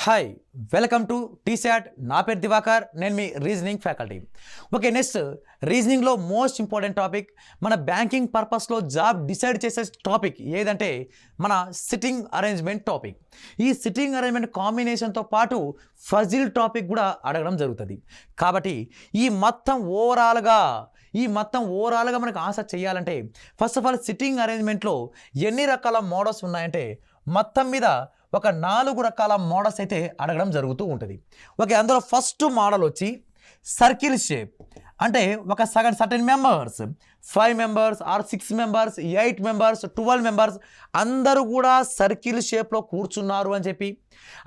Hi welcome to T-SAT. నా పేరు దివాకర్, నేను మీ రీజనింగ్ ఫ్యాకల్టీ. ఓకే, నెక్స్ట్ రీజనింగ్లో మోస్ట్ ఇంపార్టెంట్ టాపిక్, మన బ్యాంకింగ్ పర్పస్లో జాబ్ డిసైడ్ చేసే టాపిక్ ఏదంటే మన సిట్టింగ్ అరేంజ్మెంట్ టాపిక్. ఈ సిట్టింగ్ అరేంజ్మెంట్ కాంబినేషన్తో పాటు ఫజిల్ టాపిక్ కూడా అడగడం జరుగుతుంది. కాబట్టి ఈ మొత్తం ఓవరాల్గా మనకు ఆన్సర్ చేయాలంటే ఫస్ట్ ఆఫ్ ఆల్ సిట్టింగ్ అరేంజ్మెంట్లో ఎన్ని రకాల మోడల్స్ ఉన్నాయంటే మొత్తం మీద ఒక 4 రకాల మోడల్స్ అయితే అడగడం జరుగుతూ ఉంటుంది. ఓకే, అందులో ఫస్ట్ మోడల్ వచ్చి సర్కిల్ షేప్. అంటే ఒక certain members 5 members or 6 members 8 members 12 members అందరూ కూడా సర్కిల్ షేప్లో కూర్చున్నారు అని చెప్పి,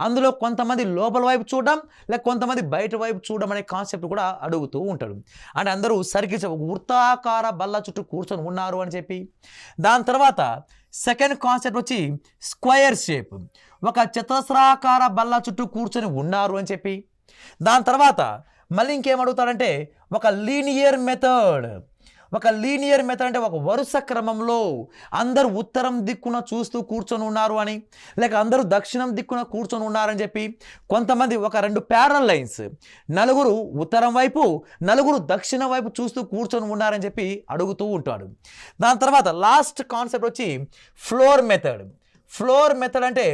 అందులో కొంతమంది లోపల వైపు చూడడం లేక కొంతమంది బయట వైపు చూడడం అనే కాన్సెప్ట్ కూడా అడుగుతూ ఉంటాడు. అంటే అందరూ సర్కిల్ షేప్ వృత్తాకార బల్ల చుట్టూ కూర్చొని ఉన్నారు అని చెప్పి. దాని తర్వాత సెకండ్ కాన్సెప్ట్ వచ్చి స్క్వేర్ షేప్, ఒక చతురస్రాకార బల్ల చుట్టూ కూర్చొని ఉన్నారు అని చెప్పి. దాని తర్వాత మళ్ళీ ఇంకేమడుగుతాడంటే ఒక లీనియర్ మెథడ్ అంటే ఒక వరుస క్రమంలో అందరూ ఉత్తరం దిక్కున చూస్తూ కూర్చొని ఉన్నారు అని, లేక అందరూ దక్షిణం దిక్కున కూర్చొని ఉన్నారని చెప్పి. కొంతమంది ఒక 2 ప్యారల్ లైన్స్, నలుగురు ఉత్తరం వైపు నలుగురు దక్షిణం వైపు చూస్తూ కూర్చొని ఉన్నారని చెప్పి అడుగుతూ ఉంటాడు. దాని తర్వాత లాస్ట్ కాన్సెప్ట్ వచ్చి ఫ్లోర్ మెథడ్ అంటే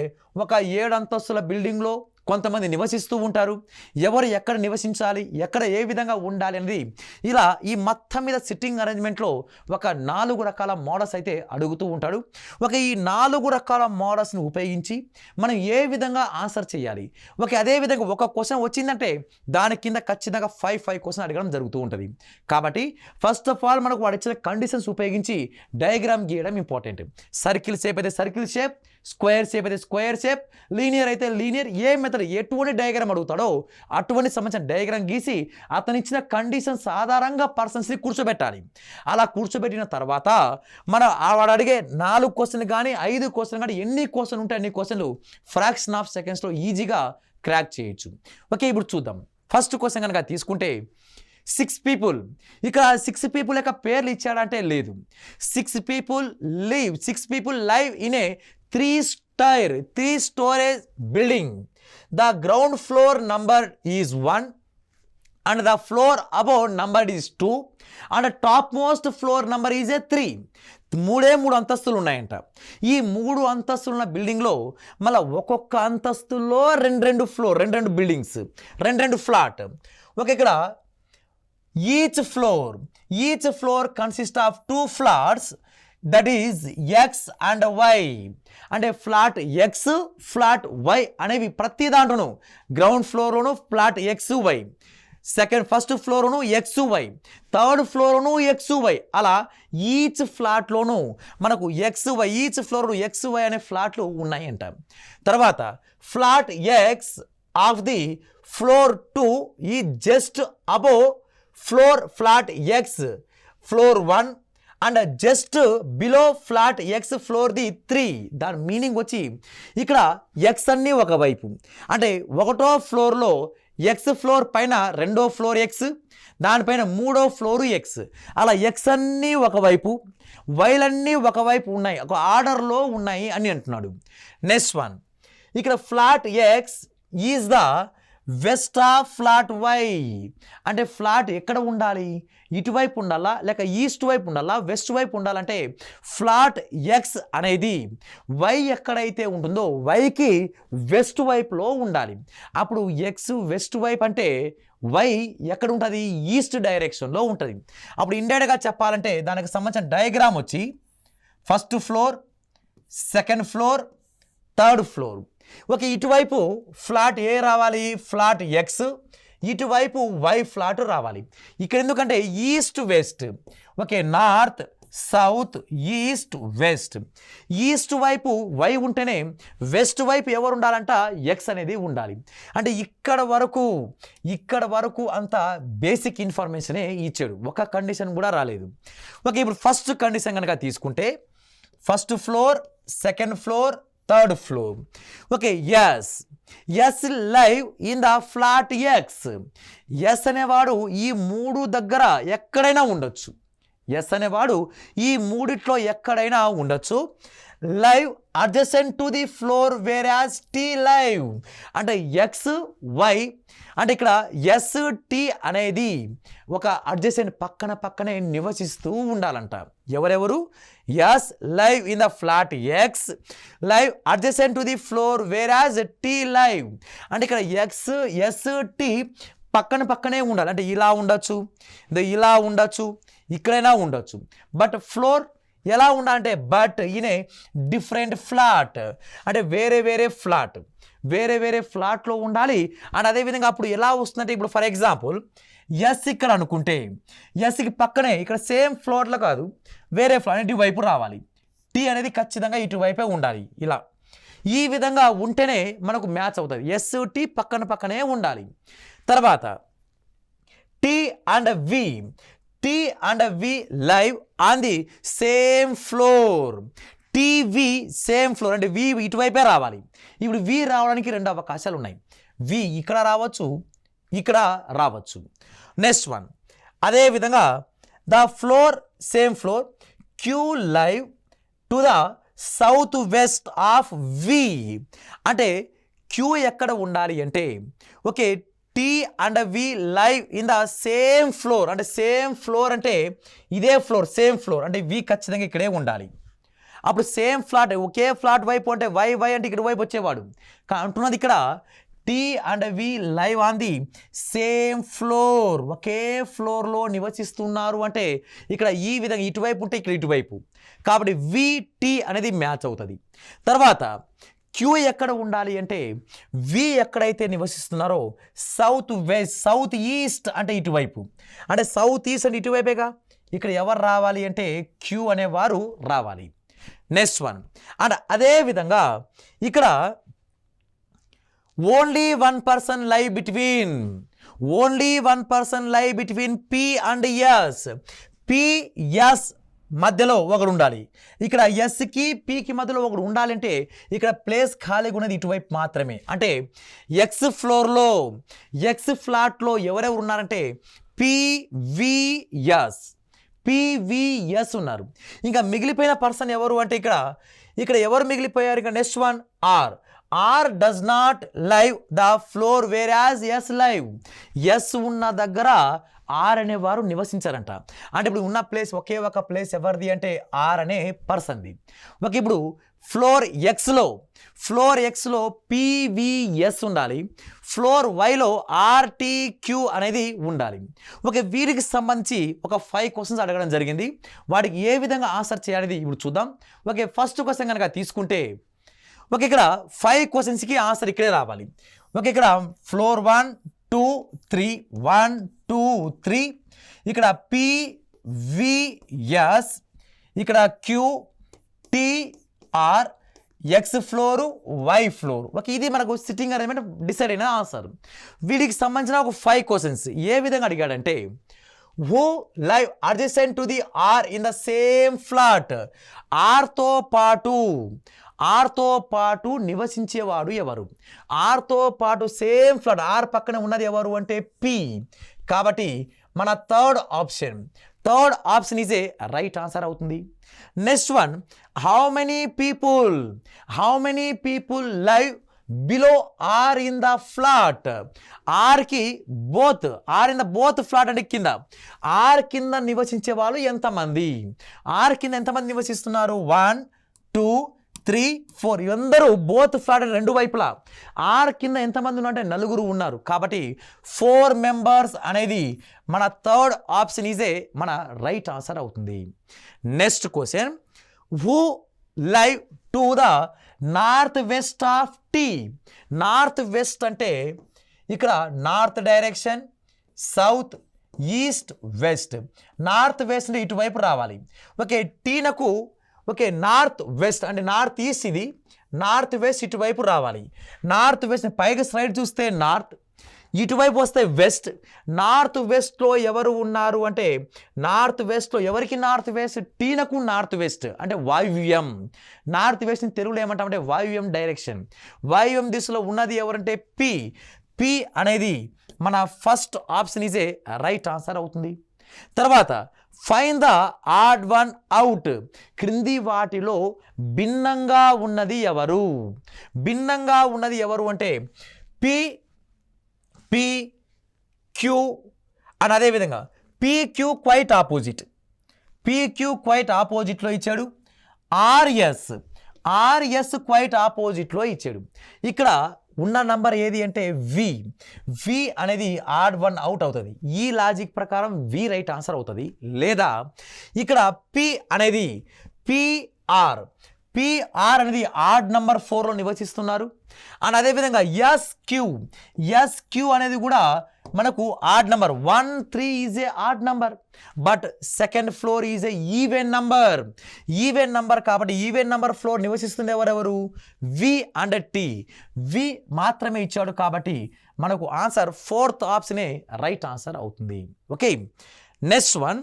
ఒక 7 అంతస్తుల బిల్డింగ్లో కొంతమంది నివసిస్తూ ఉంటారు. ఎవరు ఎక్కడ నివసించాలి, ఎక్కడ ఏ విధంగా ఉండాలి అనేది ఇలా ఈ మొత్తం మీద సిట్టింగ్ అరేంజ్మెంట్లో ఒక 4 రకాల మోడల్స్ అయితే అడుగుతూ ఉంటాడు. ఈ 4 రకాల మోడల్స్ని ఉపయోగించి మనం ఏ విధంగా ఆన్సర్ చేయాలి. అదేవిధంగా ఒక క్వశ్చన్ వచ్చిందంటే దాని కింద ఖచ్చితంగా 5 క్వశ్చన్ అడగడం జరుగుతూ ఉంటుంది. కాబట్టి ఫస్ట్ ఆఫ్ ఆల్ మనకు వాడు ఇచ్చిన కండిషన్స్ ఉపయోగించి డయాగ్రామ్ గీయడం ఇంపార్టెంట్. సర్కిల్ షేప్ అయితే సర్కిల్ షేప్, స్క్వేర్ షేప్ అయితే స్క్వేర్ షేప్, లీనియర్ అయితే లీనియర్, ఏ మెథడ్ ఎటువంటి డయాగ్రామ్ అడుగుతాడో అటువంటి సంబంధించిన డయాగ్రామ్ గీసి అతను ఇచ్చిన కండిషన్స్ ఆధారంగా పర్సన్స్ని కూర్చోబెట్టాలి. అలా కూర్చోబెట్టిన తర్వాత వాడు అడిగే 4 క్వశ్చన్లు కానీ 5 క్వశ్చన్లు కానీ ఎన్ని క్వశ్చన్లు ఉంటే అన్ని క్వశ్చన్లు ఫ్రాక్షన్ ఆఫ్ సెకండ్స్లో ఈజీగా క్రాక్ చేయొచ్చు. ఇప్పుడు చూద్దాం. ఫస్ట్ క్వశ్చన్ కనుక తీసుకుంటే 6 పీపుల్. ఇక్కడ 6 పీపుల్ యొక్క పేర్లు ఇచ్చాడంటే లేదు. 6 people live in a 3 storage building. The ground floor number is 1 and the floor above number is 2 and the topmost floor number is a 3. 3 అంతస్తులు ఉన్నాయంట. ఈ 3 అంతస్తులున్న బిల్డింగ్లో మళ్ళీ ఒక్కొక్క అంతస్తులో 2 బిల్డింగ్స్, 2 ఫ్లాట్. ఇక్కడ each floor consist of 2 flats, that is X and Y. అంటే flat X flat Y అనేవి ప్రతి దాంట్లోనూ గ్రౌండ్ ఫ్లోర్లోను ఫ్లాట్ ఎక్స్ వై, ఫస్ట్ ఫ్లోర్ను ఎక్స్ వై, థర్డ్ ఫ్లోర్ను ఎక్స్ వై, అలా ఈచ్ ఫ్లాట్లోనూ మనకు X Y, each floor X Y అనే ఫ్లాట్లు ఉన్నాయంట. తర్వాత flat X of the floor 2 ఈ just above flat X floor 1 and just below flat X floor the 3. దాని మీనింగ్ వచ్చి ఇక్కడ ఎక్స్ అన్నీ ఒకవైపు, అంటే 1వ ఫ్లోర్లో ఎక్స్ ఫ్లోర్ పైన 2వ ఫ్లోర్ ఎక్స్, దానిపైన 3వ ఫ్లోరు ఎక్స్, అలా ఎక్స్ అన్నీ ఒకవైపు వైలన్నీ ఒకవైపు ఉన్నాయి, ఒక ఆర్డర్లో ఉన్నాయి అని అంటున్నాడు. నెక్స్ట్ వన్, ఇక్కడ flat X is the west of flat Y. అంటే ఫ్లాట్ ఎక్కడ ఉండాలి, ఇటువైపు ఉండాలా లేక ఈస్ట్ వైపు ఉండాలా వెస్ట్ వైపు ఉండాలంటే ఫ్లాట్ ఎక్స్ అనేది వై ఎక్కడైతే ఉంటుందో వైకి వెస్ట్ వైపులో ఉండాలి. అప్పుడు ఎక్స్ వెస్ట్ వైపు అంటే వై ఎక్కడ ఉంటుంది, ఈస్ట్ డైరెక్షన్లో ఉంటుంది. అప్పుడు ఇండైరెక్ట్గా చెప్పాలంటే దానికి సంబంధించిన డయాగ్రామ్ వచ్చి first floor, second floor, third floor. ఇటువైపు ఫ్లాట్ ఏ రావాలి, ఫ్లాట్ ఎక్స్, ఇటువైపు వై ఫ్లాట్ రావాలి. ఇక్కడ ఎందుకంటే east west, north south east west, east వైపు వై ఉంటేనే వెస్ట్ వైపు ఎవరు ఉండాలంట, ఎక్స్ అనేది ఉండాలి. అంటే ఇక్కడ వరకు అంత బేసిక్ ఇన్ఫర్మేషనే ఇచ్చాడు, ఒక కండిషన్ కూడా రాలేదు. ఇప్పుడు ఫస్ట్ కండిషన్ కనుక తీసుకుంటే first floor, second floor, third floor. S live in the flat X. S అనేవాడు ఈ 3 దగ్గర ఎక్కడైనా ఉండొచ్చు. ఎస్ అనేవాడు ఈ 3 ఎక్కడైనా ఉండొచ్చు. Live adjacent to the floor whereas T live అంటే ఎక్స్ వై అంటే ఇక్కడ ఎస్ టీ అనేది ఒక అడ్జసెంట్ పక్కనే నివసిస్తూ ఉండాలంట. ఎవరెవరు? S live in the flat X live adjacent to the floor whereas T live అంటే ఇక్కడ ఎక్స్ ఎస్ టీ పక్కనే ఉండాలి. అంటే ఇలా ఉండొచ్చు, ఇలా ఉండొచ్చు, ఇక్కడైనా ఉండొచ్చు. బట్ ఫ్లోర్ ఎలా ఉండాలంటే but in a different flat అంటే వేరే ఫ్లాట్లో ఉండాలి. అండ్ అదేవిధంగా అప్పుడు ఎలా వస్తుందంటే ఇప్పుడు ఫర్ ఎగ్జాంపుల్ ఎస్ ఇక్కడ అనుకుంటే ఎస్కి పక్కనే ఇక్కడ సేమ్ ఫ్లోర్లో కాదు వేరే ఫ్లాట్ ఇటువైపు రావాలి. టీ అనేది ఖచ్చితంగా ఇటువైపే ఉండాలి. ఇలా ఈ విధంగా ఉంటేనే మనకు మ్యాచ్ అవుతుంది. ఎస్ టీ పక్కనే ఉండాలి. తర్వాత T and V live on the same floor. TV same floor అంటే వి ఇటువైపే రావాలి. ఇప్పుడు వి రావడానికి 2 అవకాశాలు ఉన్నాయి. వి ఇక్కడ రావచ్చు, ఇక్కడ రావచ్చు. నెక్స్ట్ వన్ అదేవిధంగా the floor same floor Q live to the south west of V అంటే క్యూ ఎక్కడ ఉండాలి అంటే okay T and V live in the same floor అంటే సేమ్ ఫ్లోర్ అంటే ఇదే ఫ్లోర్ సేమ్ ఫ్లోర్ అంటే వి ఖచ్చితంగా ఇక్కడే ఉండాలి. అప్పుడు సేమ్ ఫ్లాట్ ఒకే ఫ్లాట్ వైపు అంటే వై అంటే ఇక్కడ వైపు వచ్చేవాడు. అంటున్నది ఇక్కడ T and V live on the same floor ఒకే ఫ్లోర్లో నివసిస్తున్నారు అంటే ఇక్కడ ఈ విధంగా ఇటువైపు ఉంటే ఇక్కడ ఇటువైపు కాబట్టి వి టీ అనేది మ్యాచ్ అవుతుంది. తర్వాత క్యూ ఎక్కడ ఉండాలి అంటే వి ఎక్కడైతే నివసిస్తున్నారో సౌత్ వెస్ట్ సౌత్ ఈస్ట్ అంటే ఇటువైపు అంటే సౌత్ ఈస్ట్ అంటే ఇటువైపేగా ఇక్కడ ఎవరు రావాలి అంటే క్యూ అనేవారు రావాలి. నెక్స్ట్ వన్ అండ్ అదేవిధంగా ఇక్కడ only one person live between P and S PS మధ్యలో ఒకడు ఉండాలి. ఇక్కడ ఎస్కి పికి మధ్యలో ఒకడు ఉండాలంటే ఇక్కడ ప్లేస్ ఖాళీగా ఉన్నది ఇటువైపు మాత్రమే. అంటే ఎక్స్ ఫ్లాట్లో ఎవరెవరు ఉన్నారంటే పివిఎస్ ఉన్నారు. ఇంకా మిగిలిపోయిన పర్సన్ ఎవరు అంటే ఇక్కడ ఎవరు మిగిలిపోయారు? ఇంకా next one R does not live the floor whereas S live. S ఉన్న దగ్గర ఆర్ అనేవారు నివసించారంట. అంటే ఇప్పుడు ఉన్న ప్లేస్ ఒకే ఒక ప్లేస్ ఎవరిది అంటే ఆర్ అనే పర్సన్ది. ఓకే ఇప్పుడు ఫ్లోర్ ఎక్స్లో పివిఎస్ ఉండాలి. ఫ్లోర్ వైలో ఆర్టీక్యూ అనేది ఉండాలి. ఓకే వీరికి సంబంధించి ఒక 5 క్వశ్చన్స్ అడగడం జరిగింది. వాటికి ఏ విధంగా ఆన్సర్ చేయాలి ఇప్పుడు చూద్దాం. ఓకే ఫస్ట్ క్వశ్చన్ కనుక తీసుకుంటే ఓకే ఇక్కడ 5 క్వశ్చన్స్కి ఆన్సర్ ఇక్కడే రావాలి. ఓకే ఇక్కడ ఫ్లోర్ 1 2 3 1 2 3 ఇక్కడ పివిఎస్ ఇక్కడ QTR X floor Y floor. Okay ఇది మనకు సిట్టింగ్ అరేంజ్మెంట్ డిసైడ్ అయిన ఆన్సర్. వీటికి సంబంధించిన ఒక 5 క్వశ్చన్స్ ఏ విధంగా అడిగాడంటే who live adjacent to the R in the same flat. ఆర్తో పాటు నివసించేవాడు ఎవరు? ఆర్తో పాటు సేమ్ ఫ్లాట్ ఆర్ పక్కన ఉన్నది ఎవరు అంటే పి. కాబట్టి మన third option is a right answer అవుతుంది. Next one how many people live below R in the flat. R in the both flat అంటే కింద ఆర్ కింద నివసించే వాళ్ళు ఎంతమంది? ఆర్ కింద ఎంతమంది నివసిస్తున్నారు? 1 2 3 4 ఇవందరూ బోత్ ఫ్లాట్ రెండు వైపులా ఆర్ కింద ఎంతమంది ఉన్నారంటే 4 ఉన్నారు. కాబట్టి 4 మెంబర్స్ అనేది మన థర్డ్ ఆప్షన్ ఈజే మన రైట్ ఆన్సర్ అవుతుంది. Next question who live to the north west of T. North west అంటే ఇక్కడ north direction south east west. North west అంటే ఇటువైపు రావాలి. ఓకే టీనకు ఓకే నార్త్ వెస్ట్ అంటే నార్త్ ఈస్ట్ ఇది నార్త్ వెస్ట్ ఇటువైపు రావాలి. నార్త్ వెస్ట్ పైకి సైడ్ చూస్తే నార్త్ ఇటువైపు వస్తే వెస్ట్. నార్త్ వెస్ట్లో ఎవరు ఉన్నారు అంటే నార్త్ వెస్ట్లో ఎవరికి నార్త్ వెస్ట్? టీనకు నార్త్ వెస్ట్ అంటే వాయువ్యం. నార్త్ వెస్ట్ని తెలుగులో ఏమంటామంటే వాయువ్యం డైరెక్షన్. వాయువ్యం దిశలో ఉన్నది ఎవరంటే పి అనేది మన first option EJ right answer అవుతుంది. తర్వాత find the odd one out. క్రింది వాటిలో భిన్నంగా ఉన్నది ఎవరు? భిన్నంగా ఉన్నది ఎవరు అంటే పి, పి, క్యూ అని అదేవిధంగా PQ quite opposite, PQ quite ఆపోజిట్లో ఇచ్చాడు. ఆర్ఎస్, ఆర్ఎస్ క్వైట్ ఆపోజిట్లో ఇచ్చాడు. ఇక్కడ ఉన్న నంబర్ ఏది అంటే వి, వి అనేది ఆడ్ వన్ అవుట్ అవుతుంది. ఈ లాజిక్ ప్రకారం వి రైట్ ఆన్సర్ అవుతుంది. లేదా ఇక్కడ పి అనేది పిఆర్, పిఆర్ అనేది ఆడ్ నంబర్ 4లో నివసిస్తున్నారు. అండ్ అదేవిధంగా ఎస్క్యూ, ఎస్క్యూ అనేది కూడా మనకు odd number. 1, 3 is a odd number, but second floor is a even number. Even number కాబట్టి ఈవెన్ నంబర్ ఫ్లోర్ నివసిస్తుంది ఎవరెవరు? వి అండ్ టి. వి మాత్రమే ఇచ్చాడు కాబట్టి మనకు ఆన్సర్ 4th ఆప్షనే రైట్ ఆన్సర్ అవుతుంది. Okay, next one,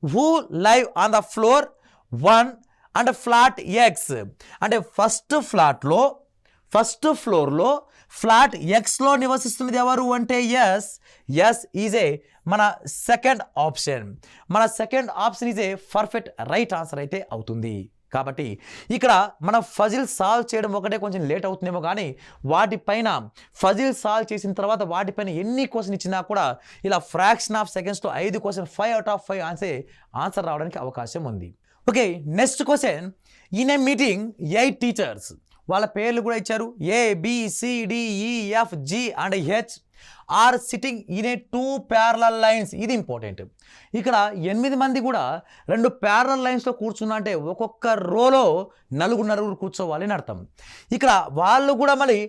who live on the floor 1 and flat X. అంటే first ఫ్లోర్లో ఫ్లాట్ ఎక్స్లో నివసిస్తున్నది ఎవరు అంటే ఎస్. ఎస్ ఈజ్ ఏ మన సెకండ్ ఆప్షన్. మన second option is a perfect right answer అయితే అవుతుంది. కాబట్టి ఇక్కడ మన ఫజిల్ సాల్వ్ చేయడం ఒకటే కొంచెం లేట్ అవుతుందేమో, కానీ వాటిపైన ఫజిల్ సాల్వ్ చేసిన తర్వాత వాటిపైన ఎన్ని క్వశ్చన్ ఇచ్చినా కూడా ఇలా ఫ్రాక్షన్ ఆఫ్ సెకండ్స్తో 5 క్వశ్చన్ 5 out of 5 ఆన్సర్ రావడానికి అవకాశం ఉంది. Okay, next question. In a meeting 8 teachers, వాళ్ళ పేర్లు కూడా ఇచ్చారు. ABCDEFG and H are sitting in a 2 parallel lines. ఇది ఇంపార్టెంట్. ఇక్కడ 8 మంది కూడా 2 parallel లైన్స్లో కూర్చున్నా అంటే ఒక్కొక్క రోలో నలుగురు కూర్చోవాలి అని అర్థం. ఇక్కడ వాళ్ళు కూడా మళ్ళీ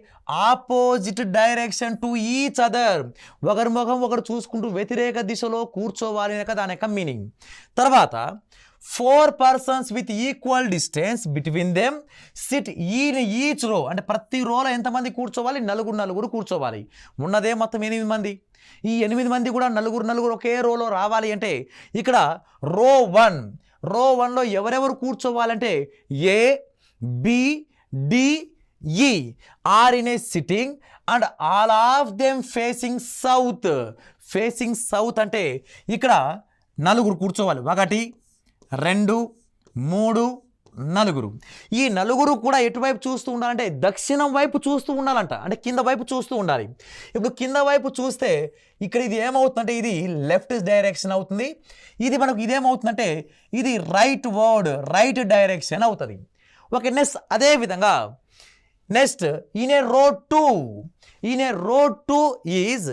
opposite direction to each other, ఒకరి ముఖం ఒకరు చూసుకుంటూ వ్యతిరేక దిశలో కూర్చోవాలి అని దాని యొక్క మీనింగ్. తర్వాత 4 persons with equal distance between them sit in each row. అంటే ప్రతి రోలో ఎంతమంది కూర్చోవాలి? నలుగురు కూర్చోవాలి. ఉన్నదే మొత్తం 8 మంది. ఈ 8 మంది కూడా నలుగురు ఒకే రోలో రావాలి అంటే ఇక్కడ రో 1లో ఎవరెవరు కూర్చోవాలంటే A, B, D, E are in a sitting and all of them facing south. Facing south అంటే ఇక్కడ నలుగురు కూర్చోవాలి. 1, 2, 3, 4. ఈ నలుగురు కూడా ఎటువైపు చూస్తూ ఉండాలంటే దక్షిణం వైపు చూస్తూ ఉండాలంట. అంటే కింద వైపు చూస్తూ ఉండాలి. ఇప్పుడు కింద వైపు చూస్తే ఇక్కడ ఇది ఏమవుతుందంటే ఇది లెఫ్ట్ డైరెక్షన్ అవుతుంది. ఇది మనకు ఇదేమవుతుందంటే ఇది రైట్ డైరెక్షన్ అవుతుంది. ఓకే, నెక్స్ట్ అదేవిధంగా next in a row 2 is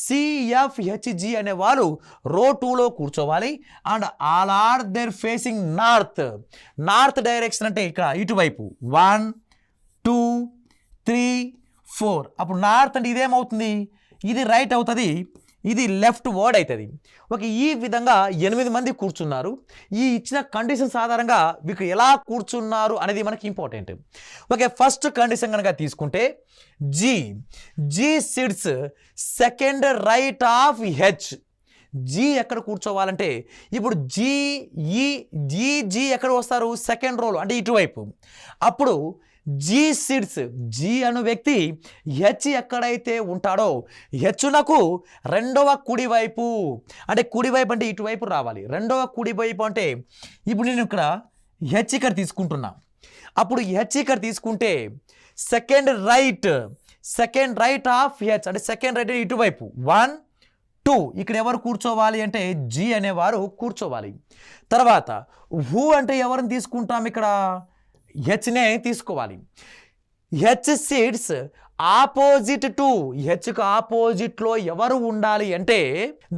CFHG అనే వాళ్ళు రో 2లో కూర్చోవాలి. And all are there facing north direction అంటే ఇక్కడ ఇటువైపు 1, 2, 3, 4. అప్పుడు నార్త్ అంటే ఇదేమవుతుంది? ఇది రైట్ అవుతుంది, ఇది లెఫ్ట్ వర్డ్ అవుతుంది. ఓకే, ఈ విధంగా 8 మంది కూర్చున్నారు. ఈ ఇచ్చిన కండిషన్స్ ఆధారంగా వీళ్ళు ఎలా కూర్చున్నారు అనేది మనకి ఇంపార్టెంట్. ఓకే, ఫస్ట్ కండిషన్ కనుక తీసుకుంటే G sits second right of H. G ఎక్కడ కూర్చోవాలంటే ఇప్పుడు జీ ఎక్కడ వస్తారు? సెకండ్ రోలో అంటే ఇటువైపు. అప్పుడు జీ సిట్స్, జీ అను వ్యక్తి హెచ్ ఎక్కడైతే ఉంటాడో హెచ్నకు రెండవ కుడివైపు, అంటే కుడివైపు అంటే ఇటువైపు రావాలి. రెండవ కుడివైపు అంటే ఇప్పుడు నేను ఇక్కడ హెచ్ ఇక్కడ తీసుకుంటున్నా. అప్పుడు హెచ్ ఇక్కడ తీసుకుంటే సెకండ్ రైట్ ఆఫ్ హెచ్ అంటే సెకండ్ రైట్ ఇటువైపు 1, 2 ఇక్కడ ఎవరు కూర్చోవాలి అంటే జీ అనేవారు కూర్చోవాలి. తర్వాత హూ అంటే ఎవరిని తీసుకుంటాం? ఇక్కడ హెచ్నే తీసుకోవాలి. హెచ్ సీట్స్ ఆపోజిట్ టు, హెచ్కు ఆపోజిట్లో ఎవరు ఉండాలి అంటే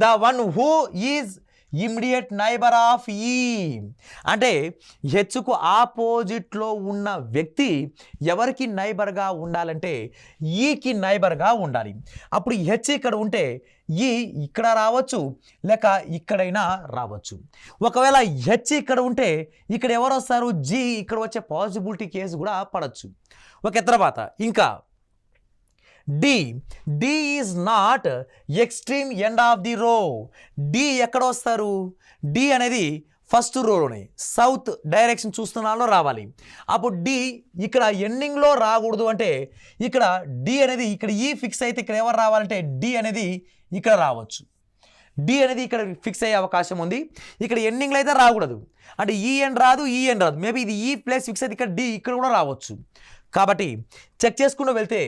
the one who is immediate neighbour of ఈ. అంటే హెచ్కు ఆపోజిట్లో ఉన్న వ్యక్తి ఎవరికి నైబర్గా ఉండాలంటే ఈకి నైబర్గా ఉండాలి. అప్పుడు హెచ్ ఇక్కడ ఉంటే ఈ ఇక్కడ రావచ్చు, లేక ఇక్కడైనా రావచ్చు. ఒకవేళ హెచ్ ఇక్కడ ఉంటే ఇక్కడ ఎవరు వస్తారు? జీ ఇక్కడ వచ్చే పాసిబిలిటీ కేసు కూడా పడవచ్చు. ఓకే, తర్వాత ఇంకా D is not extreme end of the row. D ఎక్కడ వస్తారు? డి అనేది ఫస్ట్ రోలోనే సౌత్ డైరెక్షన్ చూస్తున్నాలో రావాలి. అప్పుడు డి ఇక్కడ ఎండింగ్లో రాకూడదు. అంటే ఇక్కడ డి అనేది ఇక్కడ ఈ ఫిక్స్ అయితే ఇక్కడ ఎవరు రావాలంటే డి అనేది ఇక్కడ రావచ్చు. డి అనేది ఇక్కడ ఫిక్స్ అయ్యే అవకాశం ఉంది. ఇక్కడ ఎండింగ్లో అయితే రాకూడదు, అంటే ఈఎన్ రాదు, ఈఎన్ రాదు. మేబీ ఇది ఈ ప్లేస్ ఫిక్స్ అయితే ఇక్కడ డి ఇక్కడ కూడా రావచ్చు. కాబట్టి చెక్ చేసుకుంటూ వెళ్తే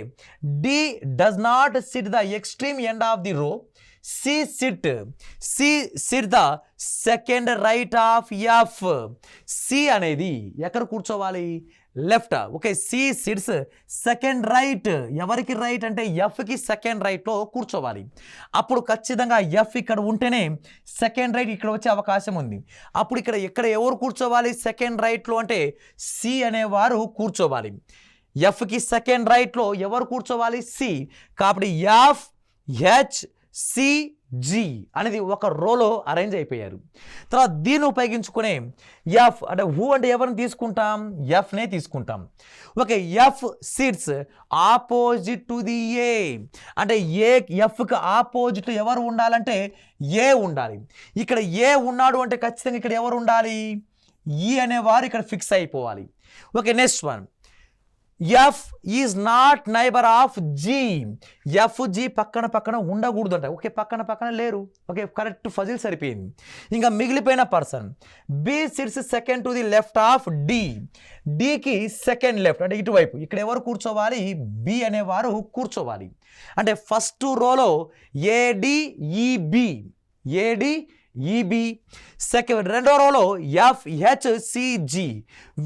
D does not sit the extreme end of the row, C sit the second right of F. C అనేది ఎక్కడ కూర్చోవాలి? Left. Okay, C sits second right. ఎవరికి రైట్ అంటే ఎఫ్కి సెకండ్ రైట్లో కూర్చోవాలి. అప్పుడు ఖచ్చితంగా ఎఫ్ ఇక్కడ ఉంటేనే సెకండ్ రైట్ ఇక్కడ వచ్చే అవకాశం ఉంది. అప్పుడు ఇక్కడ ఎవరు కూర్చోవాలి సెకండ్ రైట్లో అంటే సి అనేవారు కూర్చోవాలి. ఎఫ్కి సెకండ్ రైట్లో ఎవరు కూర్చోవాలి? సి. కాబట్టి ఎఫ్ హెచ్ సి జి అనేది ఒక రోలో అరేంజ్ అయిపోయారు. తర్వాత దీన్ని ఉపయోగించుకునే ఎఫ్ అంటే హూ అంటే ఎవరిని తీసుకుంటాం? ఎఫ్నే తీసుకుంటాం. Okay, F sits opposite to the A. అంటే ఏ ఎఫ్కి ఆపోజిట్ ఎవరు ఉండాలంటే ఏ ఉండాలి. ఇక్కడ ఏ ఉన్నాడు అంటే ఖచ్చితంగా ఇక్కడ ఎవరు ఉండాలి? ఈ అనేవారు ఇక్కడ ఫిక్స్ అయిపోవాలి. Okay, next one, F is not neighbour of G. F G పక్కన ఉండకూడదు అంట. ఓకే, పక్కన లేరు. ఓకే, కరెక్ట్, ఫజిల్ సరిపోయింది. ఇంకా మిగిలిపోయిన person B sits second to the left of D. డికి సెకండ్ లెఫ్ట్ అంటే ఇటువైపు. ఇక్కడ ఎవరు కూర్చోవాలి? బి అనేవారు కూర్చోవాలి. అంటే ఫస్ట్ రోలో ఏడిఈబి, ఏడిఈబి. సెకండ్ రెండో రోలో ఎఫ్హెచ్సిజి.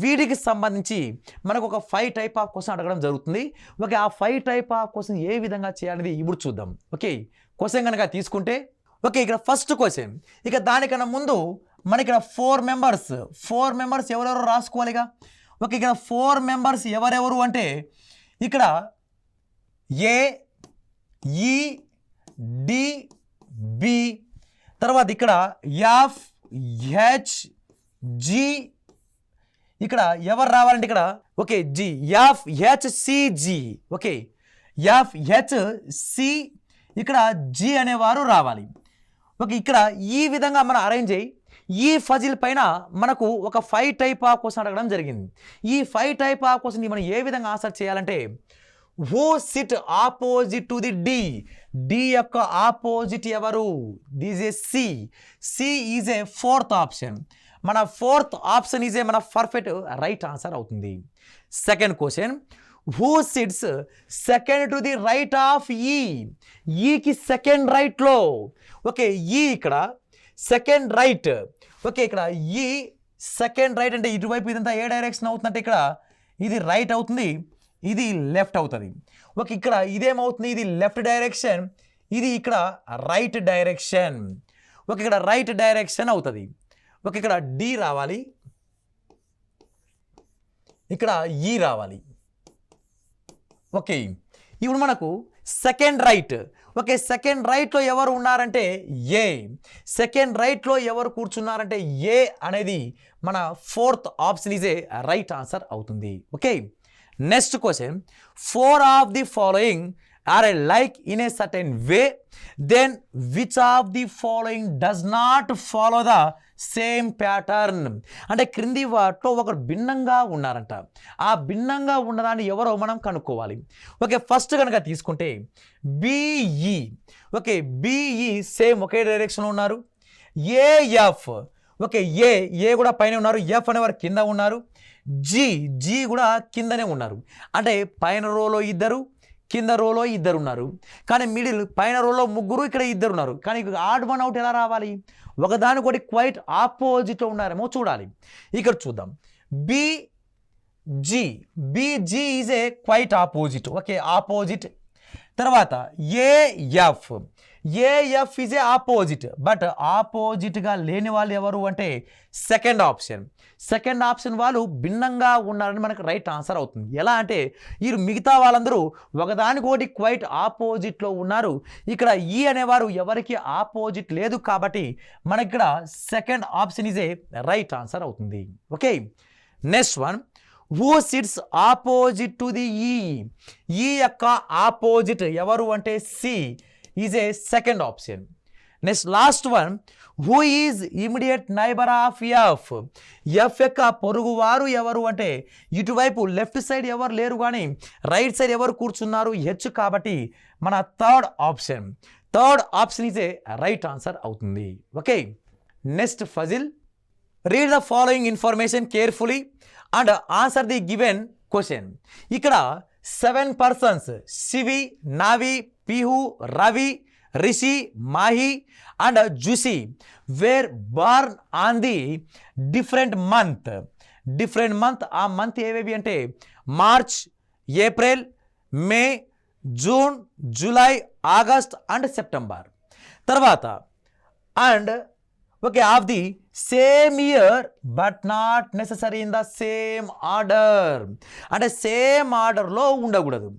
వీటికి సంబంధించి మనకు ఒక 5 టైప్ ఆఫ్ క్వశ్చన్ అడగడం జరుగుతుంది. ఓకే, ఆ 5 టైప్ ఆఫ్ క్వశ్చన్ ఏ విధంగా చేయాలనేది ఇప్పుడు చూద్దాం. ఓకే, క్వశ్చన్ కనుక తీసుకుంటే ఓకే, ఇక్కడ ఫస్ట్ క్వశ్చన్. ఇక దానికన్నా ముందు మనకి ఇక్కడ 4 మెంబర్స్ ఎవరెవరు రాసుకోవాలిగా. ఓకే, ఇక్కడ 4 మెంబర్స్ ఎవరెవరు అంటే ఇక్కడ ఏ ఈ డి బి, తర్వాత ఇక్కడ ఎఫ్ హెచ్ జి. ఇక్కడ ఎవరు రావాలంటే ఇక్కడ okay G, F H C G. Okay, F H C, ఇక్కడ జి అనేవారు రావాలి. ఓకే, ఇక్కడ ఈ విధంగా మనం అరేంజ్ అయ్యి ఈ ఫజిల్ పైన మనకు ఒక 5 టైప్ ఆఫ్ క్వశ్చన్ అడగడం జరిగింది. ఈ 5 టైప్ ఆఫ్ క్వశ్చన్ మనం ఏ విధంగా ఆన్సర్ చేయాలంటే who sit opposite to the D. D యొక్క ఆపోజిట్ ఎవరు? This a C. C is a 4th option. మన 4th ఆప్షన్ ఈజ్ ఏ మన పర్ఫెక్ట్ రైట్ ఆన్సర్ అవుతుంది. Second question, who sits second to the right of E. ఈకి second రైట్లో. Okay, ఈ ఇక్కడ second right. Okay, ఇక్కడ ఈ second right అంటే ఇటువైపు ఇదంతా ఏ డైరెక్షన్ అవుతుందంటే ఇక్కడ ఇది రైట్ అవుతుంది, ఇది లెఫ్ట్ అవుతుంది. ఓకే, ఇక్కడ ఇదేమవుతుంది? ఇది లెఫ్ట్ డైరెక్షన్, ఇది ఇక్కడ రైట్ డైరెక్షన్. ఓకే, ఇక్కడ రైట్ డైరెక్షన్ అవుతుంది. ఓకే, ఇక్కడ డి రావాలి, ఇక్కడ ఈ రావాలి. ఓకే, ఇప్పుడు మనకు సెకండ్ రైట్. ఓకే, సెకండ్ రైట్లో ఎవరు ఉన్నారంటే ఏ. సెకండ్ రైట్లో ఎవరు కూర్చున్నారంటే ఏ అనేది మన 4th option is a right answer అవుతుంది. Okay, next question, 4 of the following are a like in a certain way, then which of the following does not follow the same pattern. అంటే క్రింది వాటిలో ఒకరు భిన్నంగా ఉన్నారంట. ఆ భిన్నంగా ఉన్నదాన్ని ఎవరో మనం కనుక్కోవాలి. ఓకే, ఫస్ట్ కనుక తీసుకుంటే బిఈ. ఓకే, బిఈ సేమ్ ఒకే డైరెక్షన్లో ఉన్నారు. ఏఎఫ్. ఓకే, ఏ కూడా పైన ఉన్నారు, ఎఫ్ అనేవారు కింద ఉన్నారు. జీ కూడా కిందనే ఉన్నారు. అంటే పైన రోలో ఇద్దరు, కింద రోలో ఇద్దరు ఉన్నారు. కానీ మిడిల్ పైన రోలో ముగ్గురు, ఇక్కడ ఇద్దరు ఉన్నారు. కానీ ఆడ్ వన్ అవుట్ ఎలా రావాలి? ఒకదానికొకటి క్వైట్ ఆపోజిట్లో ఉన్నారేమో చూడాలి. ఇక్కడ చూద్దాం. BG is a quite opposite. Okay, opposite. తర్వాత AF is a opposite. But ఆపోజిట్గా లేని వాళ్ళు ఎవరు అంటే సెకండ్ ఆప్షన్ వాళ్ళు భిన్నంగా ఉన్నారని మనకు రైట్ ఆన్సర్ అవుతుంది. ఎలా అంటే వీరు మిగతా వాళ్ళందరూ ఒకదానికొకటి క్వైట్ ఆపోజిట్లో ఉన్నారు. ఇక్కడ ఈ అనేవారు ఎవరికి ఆపోజిట్ లేదు, కాబట్టి మనకి ఇక్కడ second option is a right answer అవుతుంది. Okay, next one, who sits opposite to the E యొక్క ఆపోజిట్ ఎవరు అంటే C is a second option. Next last one, who is immediate neighbour of F, F యొక్క పొరుగువారు ఎవరు అంటే ఇటువైపు left side ఎవరు లేరు కానీ రైట్ సైడ్ ఎవరు కూర్చున్నారు, హెచ్. కాబట్టి మన third option is a right answer అవుతుంది. Okay, next puzzle, read the following information carefully and answer the given question. ఇక్కడ 7 persons Shivi, Navi, Pihu, Ravi, Rishi, Mahi and Juhi were born on the different month. ఆ మంత్ ఏవేవి అంటే March, April, May, June, July, August and September. తర్వాత and okay of the same year but not necessary in the same order, అంటే same ఆర్డర్లో ఉండకూడదు.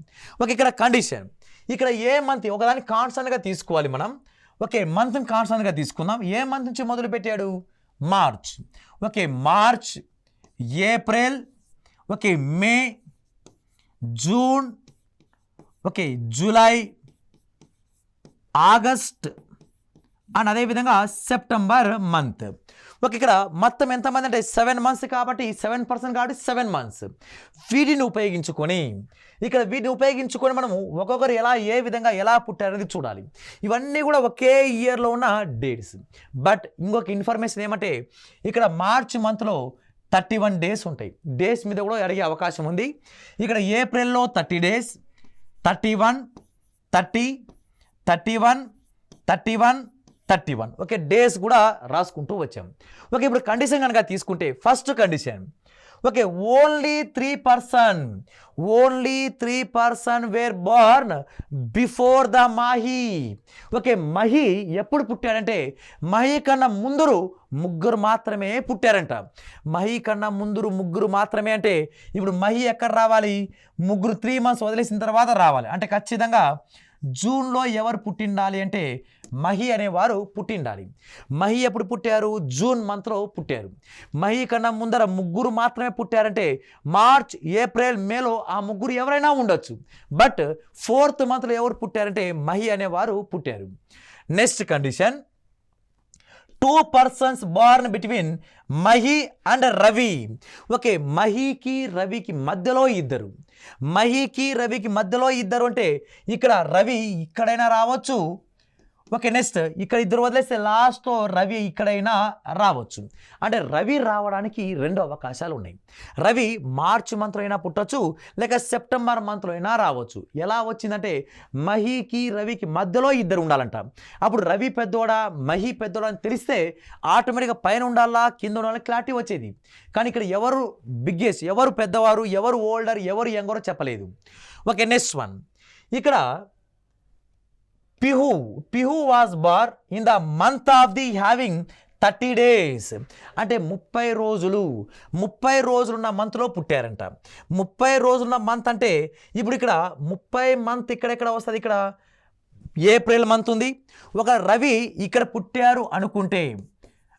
Okay, ఇక్కడ condition, ఇక్కడ ఏ month ఒకదాన్ని కాన్స్టెంట్గా తీసుకోవాలి మనం. ఓకే, మంత్ని కాన్స్టెంట్గా తీసుకుందాం. ఏ మంత్ నుంచి మొదలు పెట్టాడు? March. Okay, March, April, okay May, June, okay July, August and అదేవిధంగా సెప్టెంబర్ మంత్. ఓకే, ఇక్కడ మొత్తం ఎంతమంది అంటే 7 months కాబట్టి 7% కాబట్టి 7 months. వీటిని ఉపయోగించుకొని మనము ఒక్కొక్కరు ఏ విధంగా ఎలా పుట్టారనేది చూడాలి. ఇవన్నీ కూడా ఒకే ఇయర్లో ఉన్న డేట్స్. బట్ ఇంకొక ఇన్ఫర్మేషన్ ఏమంటే ఇక్కడ మార్చ్ మంత్లో 31 days ఉంటాయి. డేస్ మీద కూడా అడిగే అవకాశం ఉంది. ఇక్కడ ఏప్రిల్లో 30 days, 31, 30, 31, 31, 31. ఓకే, డేస్ కూడా రాసుకుంటూ వచ్చాం. ఓకే, ఇప్పుడు కండిషన్ కనుక తీసుకుంటే first condition, okay only 3% were born before the Mahi. Okay, Mahi ఎప్పుడు పుట్టాడంటే మహి కన్నా ముందరు ముగ్గురు మాత్రమే పుట్టారంట. మహి కన్నా ముందరు ముగ్గురు మాత్రమే అంటే ఇప్పుడు మహి ఎక్కడ రావాలి? 3 months వదిలేసిన తర్వాత రావాలి. అంటే ఖచ్చితంగా జూన్లో ఎవరు పుట్టిండాలి అంటే మహి అనేవారు పుట్టిండాలి. మహి ఎప్పుడు పుట్టారు? జూన్ మంత్లో పుట్టారు. మహి కన్నా ముందర ముగ్గురు మాత్రమే పుట్టారంటే మార్చ్, ఏప్రిల్, మేలో ఆ ముగ్గురు ఎవరైనా ఉండొచ్చు. బట్ 4th monthలో ఎవరు పుట్టారంటే మహి అనేవారు పుట్టారు. Next condition, 2 persons born between Mahi and Ravi. Okay, మహికి రవికి మధ్యలో ఇద్దరు. అంటే ఇక్కడ రవి ఇక్కడైనా రావచ్చు. ఓకే, నెక్స్ట్ ఇక్కడ ఇద్దరు వదిలేస్తే లాస్ట్లో రవి ఇక్కడైనా రావచ్చు. అంటే రవి రావడానికి 2 అవకాశాలు ఉన్నాయి. రవి మార్చ్ మంత్లో అయినా పుట్టచ్చు, లేక సెప్టెంబర్ మంత్లో అయినా రావచ్చు. ఎలా వచ్చిందంటే మహికి రవికి మధ్యలో ఇద్దరు ఉండాలంట. అప్పుడు రవి పెద్దోడా మహి పెద్దోడా అని తెలిస్తే ఆటోమేటిక్గా పైన ఉండాలా కింద ఉండాలా క్లారిటీ వచ్చేది. కానీ ఇక్కడ ఎవరు బిగ్గెస్ట్, ఎవరు పెద్దవారు, ఎవరు ఓల్డర్, ఎవరు యంగరో చెప్పలేదు. ఓకే, నెక్స్ట్ వన్, ఇక్కడ Pihu was born in the month of the having 30 days. అంటే 30 రోజులున్న మంత్లో పుట్టారంట. 30 రోజులున్న మంత్ అంటే ఇప్పుడు ఇక్కడ 30 month ఇక్కడ వస్తుంది? ఇక్కడ ఏప్రిల్ మంత్ ఉంది. ఒక రవి ఇక్కడ పుట్టారు అనుకుంటే,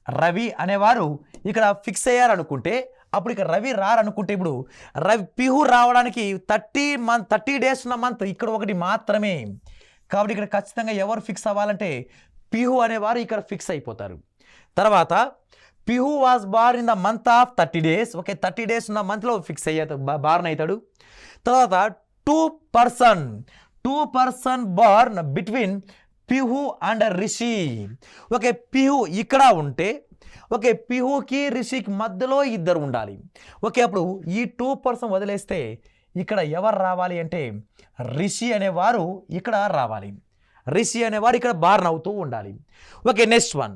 రవి అనేవారు ఇక్కడ ఫిక్స్ అయ్యారు అనుకుంటే, అప్పుడు ఇక్కడ రవి రారనుకుంటే ఇప్పుడు పిహు రావడానికి 30 days ఉన్న మంత్ ఇక్కడ ఒకటి మాత్రమే. కాబట్టి ఇక్కడ ఖచ్చితంగా ఎవరు ఫిక్స్ అవ్వాలంటే పిహు అనేవారు ఇక్కడ ఫిక్స్ అయిపోతారు. తర్వాత Pihu was born in the month of 30 days. Okay, 30 days ఉన్న మంత్లో ఫిక్స్ బార్న్ అవుతాడు. తర్వాత 2 person born between Pihu and Rishi. Okay, Pihu ఇక్కడ ఉంటే ఓకే పిహుకి రిషికి మధ్యలో ఇద్దరు ఉండాలి. ఓకే, అప్పుడు ఈ 2 person వదిలేస్తే ఇక్కడ ఎవరు రావాలి అంటే రిషి అనేవారు ఇక్కడ రావాలి. రిషి అనేవారు ఇక్కడ బార్న్ అవుతూ ఉండాలి. Okay, next one,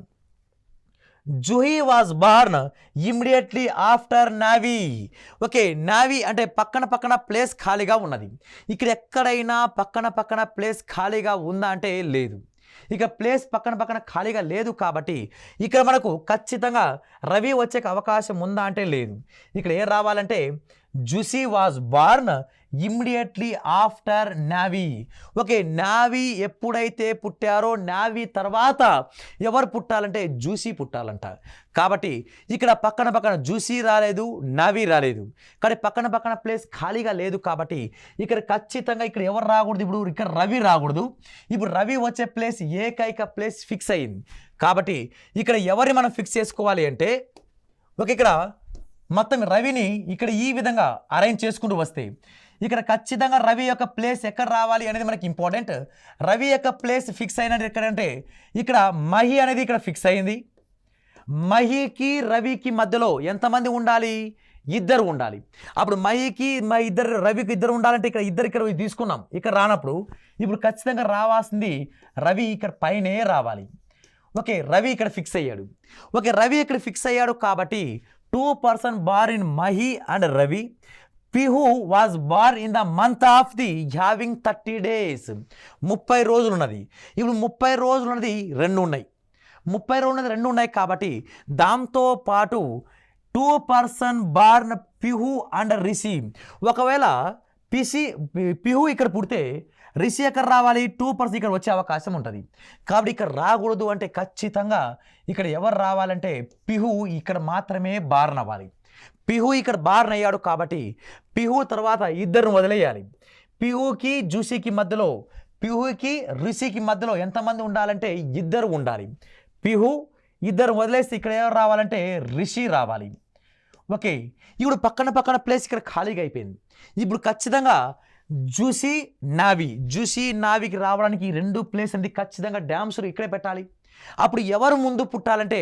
Juhi was born immediately after Navi. Okay, Navi అంటే పక్కన ప్లేస్ ఖాళీగా ఉన్నది. ఇక్కడ ఎక్కడైనా పక్కన ప్లేస్ ఖాళీగా ఉందా అంటే లేదు. ఇక ప్లేస్ పక్కన ఖాళీగా లేదు కాబట్టి ఇక్కడ మనకు ఖచ్చితంగా రవి వచ్చే అవకాశం ఉందా అంటే లేదు. ఇక్కడ ఏం రావాలంటే Juhi was born immediately after Navi. Okay, Navi ఎప్పుడైతే పుట్టారో నావీ తర్వాత ఎవరు పుట్టాలంటే జూసీ పుట్టాలంట. కాబట్టి ఇక్కడ పక్కన జూసీ రాలేదు, నావీ రాలేదు. కానీ పక్కన ప్లేస్ ఖాళీగా లేదు కాబట్టి ఇక్కడ ఖచ్చితంగా ఇక్కడ ఎవరు రాకూడదు? ఇప్పుడు ఇక్కడ రవి రాకూడదు. ఇప్పుడు రవి వచ్చే ప్లేస్ ఏకైక ప్లేస్ ఫిక్స్ అయింది. కాబట్టి ఇక్కడ ఎవరిని మనం ఫిక్స్ చేసుకోవాలి అంటే ఓకే, ఇక్కడ మొత్తం రవిని ఇక్కడ ఈ విధంగా అరేంజ్ చేసుకుంటూ వస్తే ఇక్కడ ఖచ్చితంగా రవి యొక్క ప్లేస్ ఎక్కడ రావాలి అనేది మనకి ఇంపార్టెంట్. రవి యొక్క ప్లేస్ ఫిక్స్ అయినది ఎక్కడంటే ఇక్కడ మహి అనేది ఇక్కడ ఫిక్స్ అయింది. మహికి రవికి మధ్యలో ఎంతమంది ఉండాలి? ఇద్దరు ఉండాలి. అప్పుడు మహికి రవికి ఇద్దరు ఉండాలంటే ఇక్కడ తీసుకున్నాం, ఇక్కడ రానప్పుడు ఇప్పుడు ఖచ్చితంగా రావాల్సింది రవి ఇక్కడ పైనే రావాలి. ఓకే, రవి ఇక్కడ ఫిక్స్ అయ్యాడు. ఓకే, రవి ఇక్కడ ఫిక్స్ అయ్యాడు కాబట్టి 2 person born in Mahi and Ravi. Pihu was born in the month of the having 30 days. 30 రోజులు ఉన్నది. ఇప్పుడు 30 రోజులు ఉన్నది 2 ఉన్నాయి. 30 రోజులు ఉన్నది 2 ఉన్నాయి కాబట్టి దాంతో పాటు 2 person born Pihu and Rishi. ఒకవేళ పిహు ఇక్కడ పుడితే రిషి ఎక్కడ రావాలి? 2 person ఇక్కడ వచ్చే అవకాశం ఉంటుంది. కాబట్టి ఇక్కడ రాకూడదు అంటే ఖచ్చితంగా ఇక్కడ ఎవరు రావాలంటే పిహు ఇక్కడ మాత్రమే బార్న్ అవ్వాలి. పిహు ఇక్కడ బార్న్ అయ్యాడు కాబట్టి పిహు తర్వాత ఇద్దరిని వదిలేయాలి. పిహుకి జూసికి మధ్యలో, పిహుకి రిషికి మధ్యలో ఎంతమంది ఉండాలంటే ఇద్దరు ఉండాలి. పిహు ఇద్దరు వదిలేసి ఇక్కడ ఎవరు రావాలంటే రిషి రావాలి. ఓకే, ఇప్పుడు పక్కన ప్లేస్ ఇక్కడ ఖాళీగా అయిపోయింది. ఇప్పుడు ఖచ్చితంగా జూసి నావికి రావడానికి 2 ప్లేస్ అనేది ఖచ్చితంగా డ్యామ్స్ ఇక్కడే పెట్టాలి. అప్పుడు ఎవరు ముందు పుట్టాలంటే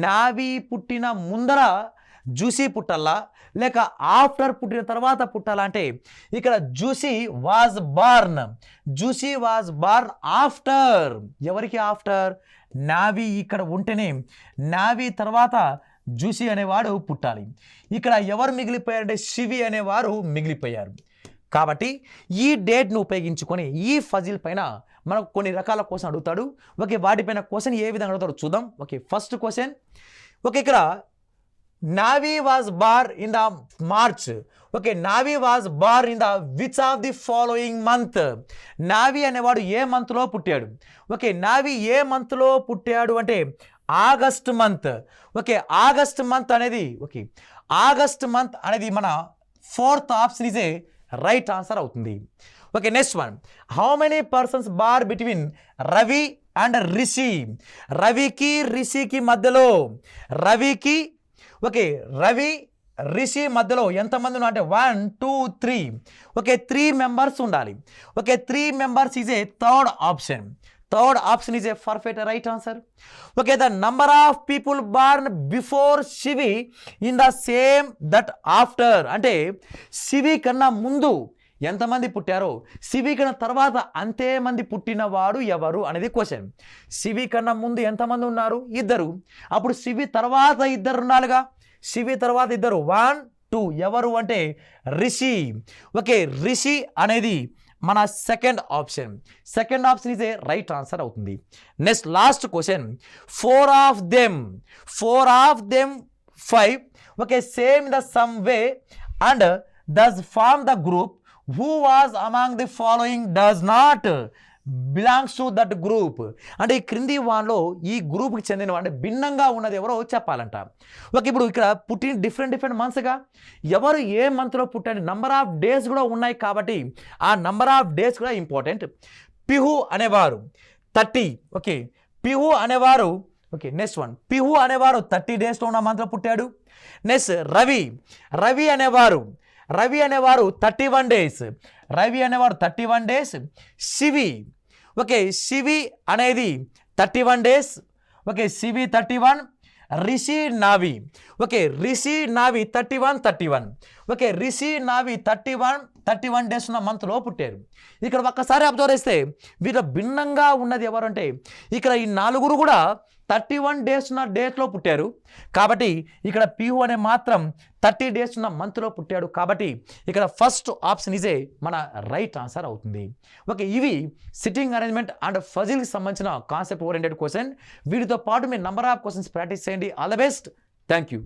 నావి పుట్టిన ముందర జూసి పుట్టాలా లేక ఆఫ్టర్ పుట్టిన తర్వాత పుట్టాలా అంటే ఇక్కడ జూసి వాజ్ బార్న్ ఆఫ్టర్. ఎవరికి ఆఫ్టర్? నావి ఇక్కడ ఉంటేనే నావి తర్వాత జూసి అనేవాడు పుట్టాలి. ఇక్కడ ఎవరు మిగిలిపోయారంటే శివి అనేవారు మిగిలిపోయారు. కాబట్టి ఈ డేట్ను ఉపయోగించుకొని ఈ ఫజిల్ పైన మనకు కొన్ని రకాల క్వశ్చన్ అడుగుతాడు. ఓకే, వాటిపైన క్వశ్చన్ ఏ విధంగా అడుగుతాడు చూద్దాం. Okay, first question. ఓకే, ఇక్కడ Navi was born in the March. Okay, Navi was born in the which of the following month. Navi అనేవాడు ఏ మంత్లో పుట్టాడు? ఓకే, నావి ఏ మంత్లో పుట్టాడు అంటే August month. Okay, August month అనేది మన 4th option is a right answer అవుతుంది. Okay, next one. How many persons born between Ravi and Rishi. రవికి రిషికి మధ్యలో రవి రిషి మధ్యలో ఎంతమంది ఉన్నారు అంటే 1 2 3. ఓకే, 3 members ఉండాలి. Okay, 3 members is a third option is a perfect right answer. Okay, the number of people born before Shivi in the same that after. అంటే శివి కన్నా ముందు ఎంతమంది పుట్టారో శివి కన్నా తర్వాత అంతే మంది పుట్టినవాడు ఎవరు అనేది క్వశ్చన్. శివి కన్నా ముందు ఎంతమంది ఉన్నారు? ఇద్దరు. అప్పుడు శివి తర్వాత ఇద్దరు ఉండాలిగా. శివి తర్వాత ఇద్దరు 1 2. ఎవరు అంటే రిషి. ఓకే, రిషి అనేది మన second option is a right answer అవుతుంది. Next last question. 4 of them 5. Okay, same the some way and does form the group. Who was among the following does not belongs to that group. అంటే ఈ క్రింది వాన్లో ఈ గ్రూప్కి చెందిన అంటే భిన్నంగా ఉన్నది ఎవరో చెప్పాలంట. ఓకే, ఇప్పుడు ఇక్కడ పుట్టిన డిఫరెంట్ మంత్స్గా ఎవరు ఏ మంత్లో పుట్టారు, నంబర్ ఆఫ్ డేస్ కూడా ఉన్నాయి కాబట్టి ఆ నంబర్ ఆఫ్ డేస్ కూడా ఇంపార్టెంట్. పిహు అనేవారు 30. ఓకే, పిహు అనేవారు ఓకే నెక్స్ట్ వన్. పిహు అనేవారు 30 డేస్లో ఉన్న మంత్లో పుట్టాడు. నెక్స్ట్ రవి అనేవారు 31 డేస్. రవి అనేవాడు 31 డేస్. శివి అనేది 31 డేస్. ఓకే, శివి 31. రిషి నావి 31. ఓకే, రిషి నావి 31 డేస్ ఉన్న మంత్లో పుట్టారు. ఇక్కడ ఒక్కసారి అబ్జర్వ్ చేస్తే వీరు భిన్నంగా ఉన్నది ఎవరు అంటే ఇక్కడ ఈ 4 కూడా 31 డేస్ ఉన్న డేట్లో పుట్టారు. కాబట్టి ఇక్కడ పిహు అనే మాత్రం 30 డేస్ ఉన్న మంత్లో పుట్టాడు. కాబట్టి ఇక్కడ ఫస్ట్ ఆప్షన్ ఇజే మన రైట్ ఆన్సర్ అవుతుంది. ఓకే, ఇవి సిట్టింగ్ అరేంజ్మెంట్ అండ్ ఫజిల్కి సంబంధించిన కాన్సెప్ట్ ఓరియంటెడ్ క్వశ్చన్. వీటితో పాటు మీరు నంబర్ ఆఫ్ క్వశ్చన్స్ ప్రాక్టీస్ చేయండి. All the best. Thank you.